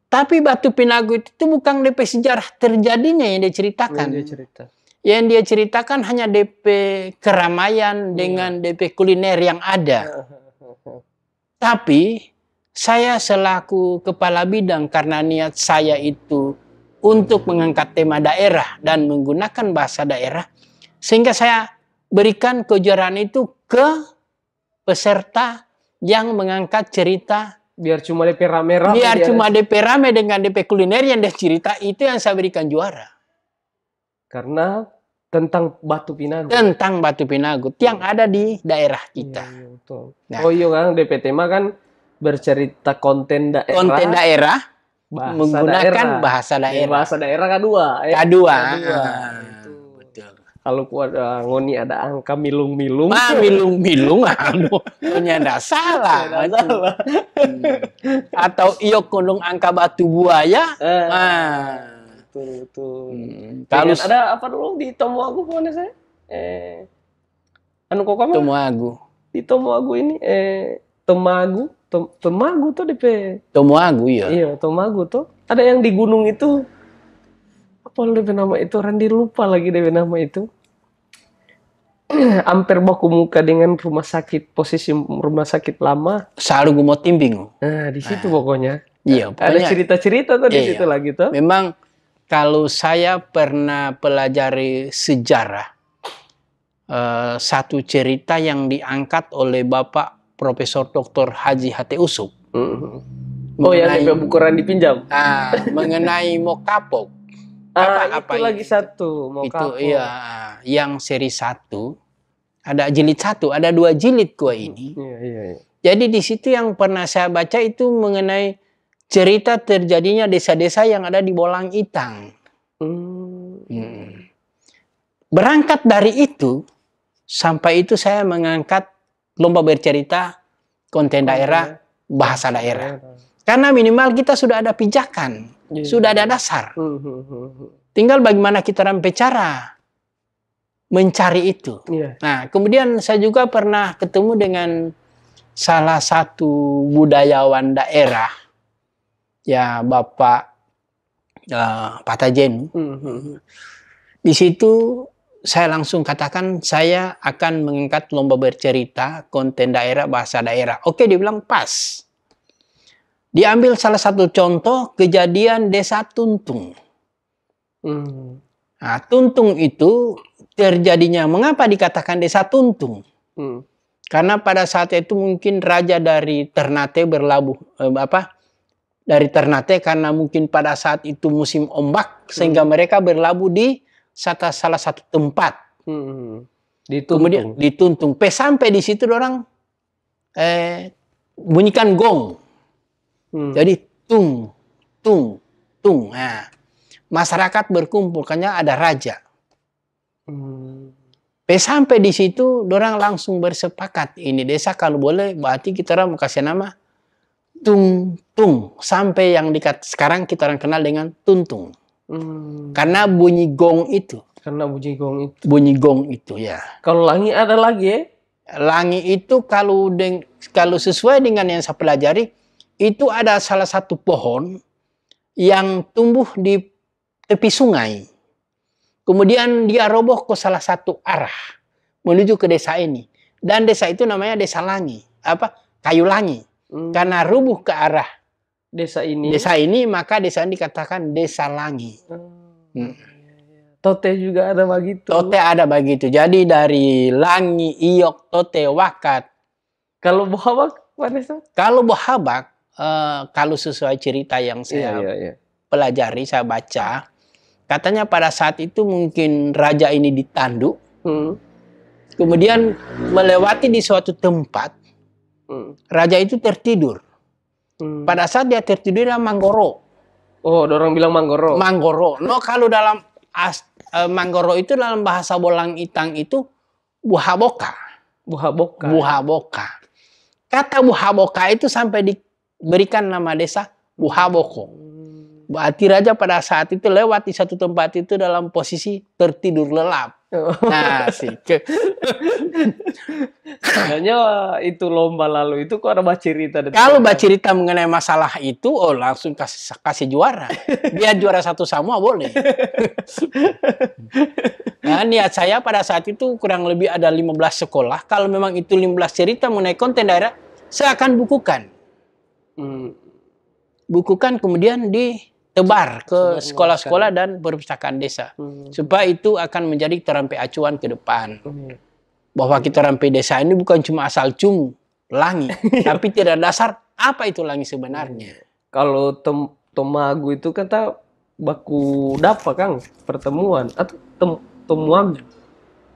S2: Tapi Batu Pinagut itu bukan DP sejarah terjadinya yang dia ceritakan. Yang dia ceritakan hanya DP keramaian dengan DP kuliner yang ada. Tapi saya selaku kepala bidang karena niat saya itu untuk mengangkat tema daerah dan menggunakan bahasa daerah, sehingga saya berikan kejuaraan itu ke peserta yang mengangkat cerita.
S1: Biar cuma DP rame-rame.
S2: Biar cuma DP rame dengan DP kuliner yang dia cerita, itu yang saya berikan juara.
S1: Karena tentang Batu Pinagut.
S2: Tentang Batu Pinagut yang ada di daerah kita.
S1: Iya, betul. Nah. Oh iya kan, DP tema kan bercerita konten daerah.
S2: Konten daerah menggunakan
S1: bahasa daerah.
S2: Bahasa daerah
S1: kedua.
S2: Kedua.
S1: Betul. Kalau ada ngoni ada angka milung-milung.
S2: Milung-milung. Ternyata salah. Atau iyo kunung angka batu buaya.
S1: Betul.
S2: Kalau
S1: ada apa dulu di Tomoagu mana saya? Anu kok kamu?
S2: Tomoagu.
S1: Di Tomoagu ini Tomoagu tuh DP.
S2: Tomoagu ya.
S1: Iya, Tomoagu tuh. Ada yang di gunung itu. Apa DP nama itu? Randi lupa lagi DP nama itu. Hampir baku muka dengan rumah sakit, posisi rumah sakit lama.
S2: Sarugu Motimbing.
S1: Nah, di situ pokoknya.
S2: Iya,
S1: pokoknya. Ada cerita-cerita tuh di situ lagi tuh.
S2: Memang kalau saya pernah pelajari sejarah, satu cerita yang diangkat oleh Bapak Profesor Dr. Haji Hate Usuk.
S1: Oh ya, buku Randi pinjam.
S2: Mengenai Mokapok.
S1: Apa itu lagi satu
S2: Itu
S1: Mokapok.
S2: iya, yang seri 1. Ada jilid 1, ada 2 jilid gua ini.
S1: Iya.
S2: Jadi di situ yang pernah saya baca itu mengenai cerita terjadinya desa-desa yang ada di Bolang Itang. Berangkat dari itu, sampai itu saya mengangkat lomba bercerita konten daerah, bahasa daerah. Karena minimal kita sudah ada pijakan, sudah ada dasar. Tinggal bagaimana kita cara mencari itu. Nah, kemudian saya juga pernah ketemu dengan salah satu budayawan daerah, ya Bapak Patajen. Di situ saya langsung katakan saya akan mengangkat lomba bercerita konten daerah, bahasa daerah. Oke, dia bilang pas. Diambil salah satu contoh kejadian desa Tuntung. Nah, Tuntung itu terjadinya, mengapa dikatakan desa Tuntung? Karena pada saat itu mungkin raja dari Ternate berlabuh, dari Ternate karena mungkin pada saat itu musim ombak, sehingga mereka berlabuh di salah satu tempat. Kemudian dituntung. Sampai di situ orang bunyikan gong. Jadi tung. Nah, masyarakat berkumpul karena ada raja. Sampai di situ orang langsung bersepakat ini desa kalau boleh berarti kita orang mau kasih nama tung. Sampai yang sekarang kita orang kenal dengan tuntung. Karena bunyi gong itu. Bunyi gong itu ya.
S1: Kalau langi ada lagi ya?
S2: Langi itu kalau sesuai dengan yang saya pelajari, itu ada salah satu pohon yang tumbuh di tepi sungai. Kemudian dia roboh ke salah satu arah menuju ke desa ini. Dan desa itu namanya Desa Langi. Kayu Langi. Karena rubuh ke arah desa ini, maka desa ini dikatakan Desa Langi.
S1: Tote juga ada begitu.
S2: Tote ada begitu. Jadi dari Langi, Iyok, Tote, Wakat.
S1: Kalau Bohabak, mana sih?
S2: Kalau Bohabak, kalau sesuai cerita yang saya pelajari, saya baca, katanya pada saat itu mungkin raja ini ditanduk, kemudian melewati di suatu tempat, raja itu tertidur. Pada saat dia tertidur, dia manggoro.
S1: Oh, orang bilang manggoro.
S2: Manggoro. No, kalau dalam manggoro itu dalam bahasa Bolang Itang itu buhaboka. kata Buhaboka itu sampai diberikan nama desa Buhaboko. Berarti raja pada saat itu lewat di satu tempat itu dalam posisi tertidur lelap. Nah,
S1: Sebenarnya itu lomba lalu itu kok ada cerita.
S2: kalau cerita mengenai masalah itu, oh langsung kasih juara. Biar juara satu semua boleh. Nah, niat saya pada saat itu kurang lebih ada 15 sekolah. Kalau memang itu 15 cerita mengenai konten daerah, saya akan bukukan. Bukukan kemudian ditebar ke sekolah-sekolah dan perpustakaan desa. Supaya itu akan menjadi terampai acuan ke depan. Bahwa kita rampai desa ini bukan cuma asal langi, tapi tidak dasar apa itu langi sebenarnya.
S1: Kalau temagu itu kata baku dapa Kang, pertemuan atau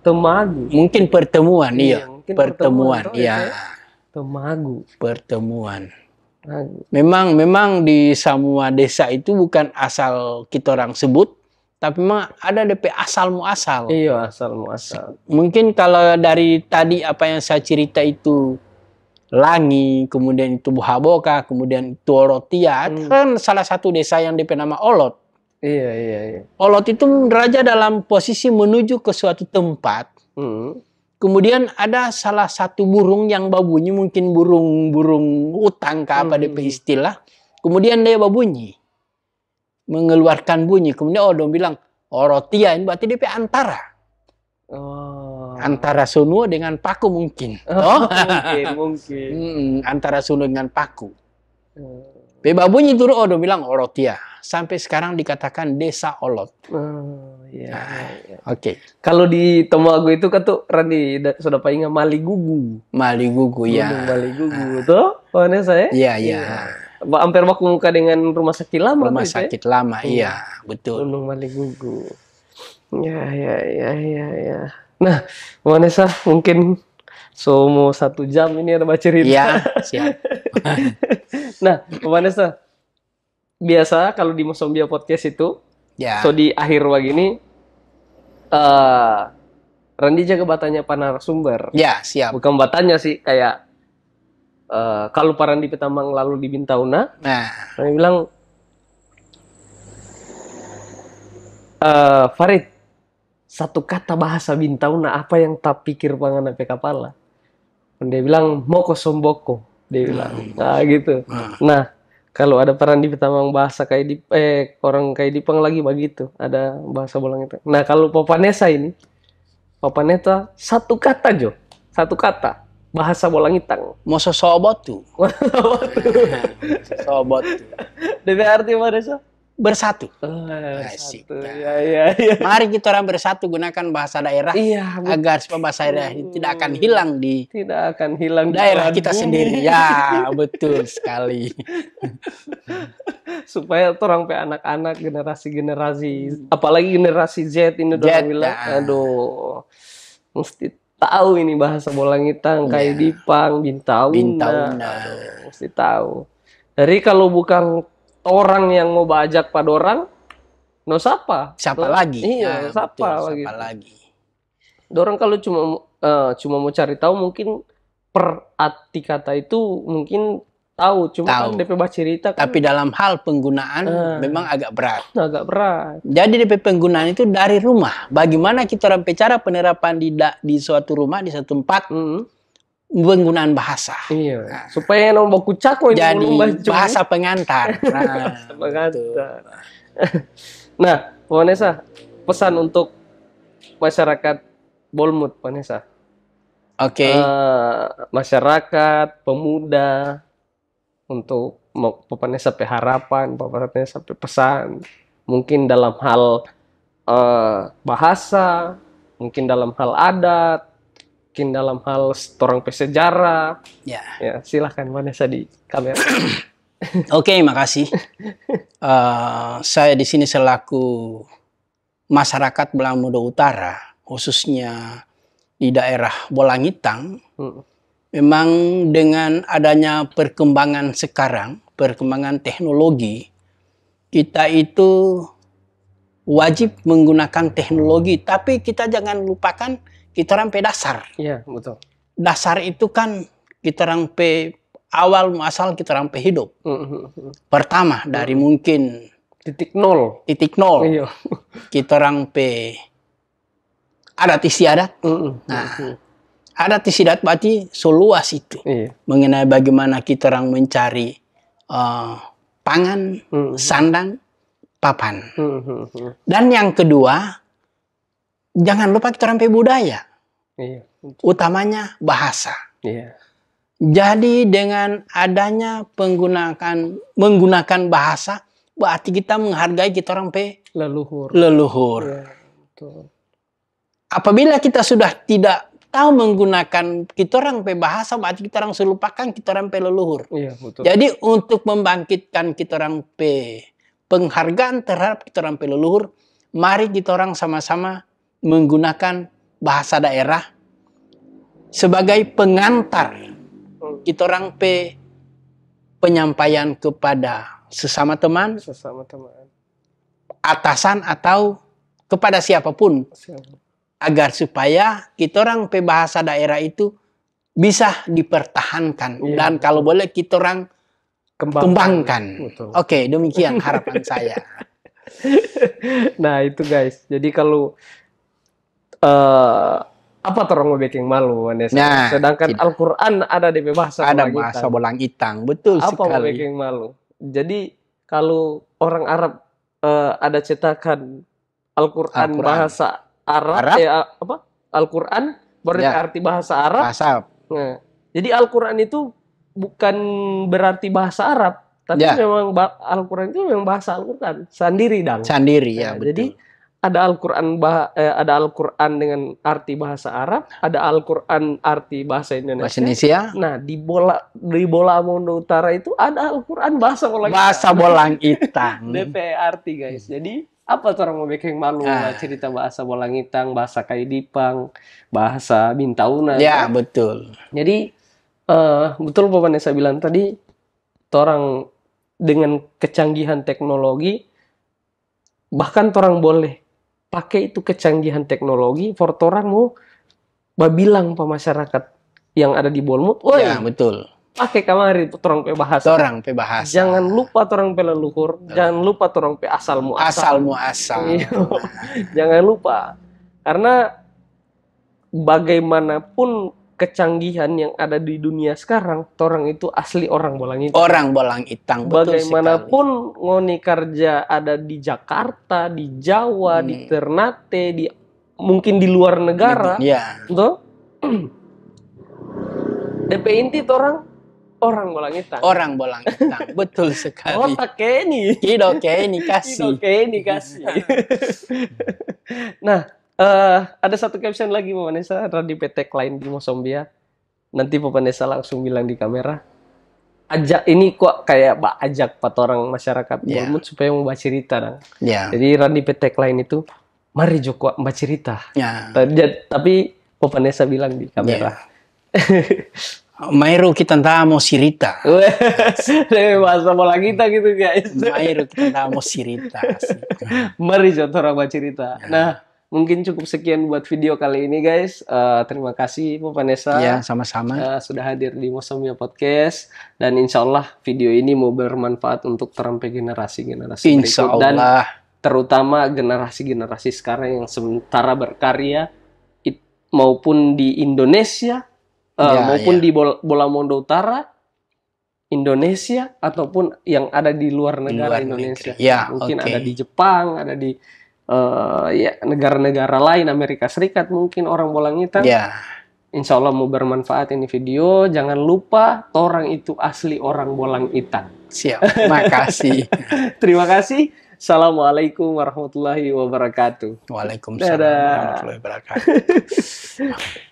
S1: temagu.
S2: Mungkin pertemuan, iya.
S1: Mungkin
S2: pertemuan, iya.
S1: Temagu,
S2: pertemuan. Memang di semua desa itu bukan asal kita orang sebut, tapi memang ada DP asal muasal.
S1: Iya, asal muasal.
S2: Mungkin kalau dari tadi apa yang saya cerita itu Langi, kemudian itu Buhaboka, kemudian itu Orotia, kan salah satu desa yang DP nama Olot.
S1: Iya.
S2: Olot itu raja dalam posisi menuju ke suatu tempat. Kemudian ada salah satu burung yang babunyi, mungkin burung utang ke apa DP istilah. Kemudian dia babunyi. Mengeluarkan bunyi. Kemudian dong bilang, Orotia ini berarti DP antara. Antara Sunwo dengan Paku mungkin. Mungkin. Antara Sunwo dengan Paku. Babunyi turun, dong bilang Orotia. Sampai sekarang dikatakan desa Olot. Oke.
S1: Kalau di Temagu itu kan tuh Randi sudah paling Maligugu.
S2: Maligugu, ya.
S1: Maligugu, tuh. Mana saya?
S2: Iya.
S1: Hampir baku muka dengan rumah sakit lama.
S2: Rumah sakit lama, iya, betul.
S1: Gunung Maligugu. Ya. Nah, Vanessa, mungkin mau 1 jam ini ada baca cerita.
S2: Iya, siap.
S1: Nah, Vanessa, biasa kalau di Mosombia Podcast itu,
S2: ya.
S1: So di akhir begini, Randi jaga batanya narasumber.
S2: Ya, siap.
S1: Bukan batanya sih, kayak kalau Pak Randi Petamang lalu di Bintauna, Randi bilang, Farid, 1 kata bahasa Bintauna apa yang tak pikir pangan apa kepala? Dia bilang moko somboko, dia bilang, gitu. Nah, kalau ada Pak Randi Petamang bahasa kayak di orang kayak Dipang lagi begitu, ada bahasa bolang itu. Nah, kalau Papanesa ini, Papanesa 1 kata Jo, 1 kata. Bahasa Bolangitang.
S2: Moso sobotu. Sobotu.
S1: DP arti Vanessa?
S2: Bersatu.
S1: Asik. Ya.
S2: Mari kita orang bersatu gunakan bahasa daerah.
S1: Iya.
S2: Agar supaya bahasa daerah tidak akan hilang di daerah kita sendiri. Ya, betul sekali.
S1: Supaya orang pe anak-anak generasi, apalagi generasi Z ini udah bilang, aduh, mesti tahu ini bahasa Bolangitang, kayak Dipang, Bintauna. Mesti tahu. Jadi kalau bukan orang yang mau bajak pada orang, siapa
S2: lagi?
S1: Iya, siapa lagi? Dorang kalau cuma mau cari tahu, mungkin per arti kata itu mungkin tahu, cuma kan DP baca cerita kan.
S2: Tapi dalam hal penggunaan memang agak berat.
S1: Jadi
S2: DP penggunaan itu dari rumah. Bagaimana kita orang cara penerapan di suatu rumah, di suatu tempat, penggunaan bahasa.
S1: Iya. Supaya yang baku cako ini
S2: jadi bahasa pengantar.
S1: Nah, Vanessa, pesan untuk masyarakat Bolmut, Vanessa.
S2: Oke.
S1: Masyarakat, pemuda, untuk Vanessa pe harapan, Vanessa pe pesan, mungkin dalam hal bahasa, mungkin dalam hal adat, mungkin dalam hal orang pe sejarah. Ya, silahkan Vanessa di kamera.
S2: Oke, makasih. Saya di sini selaku masyarakat Belang Muda Utara, khususnya di daerah Bolangitang. Memang dengan adanya perkembangan sekarang, perkembangan teknologi, kita itu wajib menggunakan teknologi. Tapi kita jangan lupakan kita orang dasar.
S1: Iya, betul.
S2: Dasar itu kan kita orang pe awal muasal kita orang pe hidup. Pertama dari mungkin
S1: titik nol. Iya.
S2: Kita orang pe adat istiadat. Nah, adat istiadat berarti seluas itu.
S1: Iya.
S2: Mengenai bagaimana kita orang mencari pangan, sandang, papan. Dan yang kedua, jangan lupa kita orang pe budaya.
S1: Iya.
S2: Utamanya bahasa.
S1: Iya.
S2: Jadi dengan adanya menggunakan bahasa, berarti kita menghargai kita orang pe
S1: Leluhur.
S2: leluhur.
S1: Iya, betul.
S2: Apabila kita sudah tidak tahu menggunakan kita orang pe bahasa, berarti kita orang selupakan kita orang pe leluhur.
S1: Iya, betul.
S2: Jadi untuk membangkitkan kita orang pe penghargaan terhadap kita orang pe leluhur, mari kita orang sama-sama menggunakan bahasa daerah sebagai pengantar kita orang pe penyampaian kepada sesama teman, atasan atau kepada siapapun, agar supaya kita orang pe bahasa daerah itu bisa dipertahankan.
S1: Iya.
S2: Dan kalau boleh kita orang kembangkan. Oke, demikian harapan saya.
S1: Nah itu guys, jadi kalau apa orang mau bikin malu, Vanessa?
S2: Nah,
S1: sedangkan Al-Quran ada di bahasa
S2: ada bahasa bolang itang, betul
S1: apa
S2: sekali.
S1: mau bikin malu? Jadi kalau orang Arab ada cetakan Al-Quran bahasa Arab. Apa? Al-Quran berarti arti bahasa Arab. Nah, jadi Al-Quran itu bukan berarti bahasa Arab, tapi memang Al-Quran itu memang bahasa Al-Quran sendiri, dong.
S2: Sendiri ya, betul.
S1: Jadi ada Al-Quran dengan arti bahasa Arab, ada Al-Quran arti bahasa Indonesia.
S2: Bahasa Indonesia.
S1: Nah, di bola Mondo Utara itu ada Al-Quran bahasa
S2: bolang itang.
S1: DP arti guys. Jadi apa orang mau bikin malu cerita bahasa bolang itang, bahasa Kaidipang, bahasa Bintauna.
S2: Ya, betul.
S1: Jadi betul Pak Vanessa bilang tadi, orang dengan kecanggihan teknologi, bahkan orang boleh pakai itu kecanggihan teknologi, for orang mau bilang ke masyarakat yang ada di Bolmut, woi,
S2: ya, betul.
S1: Pakai kamari orang pe bahasa.
S2: Orang pe bahasa.
S1: Jangan lupa orang pe leluhur, jangan lupa orang pe asal
S2: muasal.
S1: Jangan lupa. Karena bagaimanapun kecanggihan yang ada di dunia sekarang, orang itu asli orang bolang itang.
S2: Orang bolang itang, betul
S1: bagaimanapun sekali. Ngoni kerja ada di Jakarta, di Jawa, di Ternate, mungkin di luar negara, betul? DP inti orang bolang itang.
S2: Orang bolang itang, betul sekali.
S1: Otak ini.
S2: Kido ini kasih.
S1: Nah, ada satu caption lagi Pak Vanessa, di PT Klein di Mosombia. Nanti Pak Vanessa langsung bilang di kamera. Ajak ini kok kayak ajak orang masyarakat Bolmut supaya membaca cerita. Jadi di PT Klein itu, mari Joko membaca cerita. Tapi Pak Vanessa bilang di kamera.
S2: Mairu kita mau sirita.
S1: Bahasa bola kita gitu guys.
S2: Mairu kita mau sirita.
S1: Mari orang baca cerita. Nah, mungkin cukup sekian buat video kali ini guys. Terima kasih Bu Vanessa.
S2: Ya, sama-sama.
S1: Sudah hadir di Mosomia Podcast. Dan insya Allah video ini mau bermanfaat untuk terampai generasi-generasi
S2: insya
S1: berikut. Dan
S2: Allah.
S1: terutama generasi-generasi sekarang yang sementara berkarya maupun di Indonesia, maupun di bola Mondo Utara, Indonesia, ataupun yang ada di luar negara Indonesia. Mungkin ada di Jepang, ada di negara-negara lain, Amerika Serikat mungkin orang bolang itang. Insya Allah mau bermanfaat ini video. Jangan lupa orang itu asli orang bolang itang.
S2: Siap, makasih.
S1: Terima kasih. Assalamualaikum warahmatullahi wabarakatuh.
S2: Waalaikumsalam warahmatullahi wabarakatuh.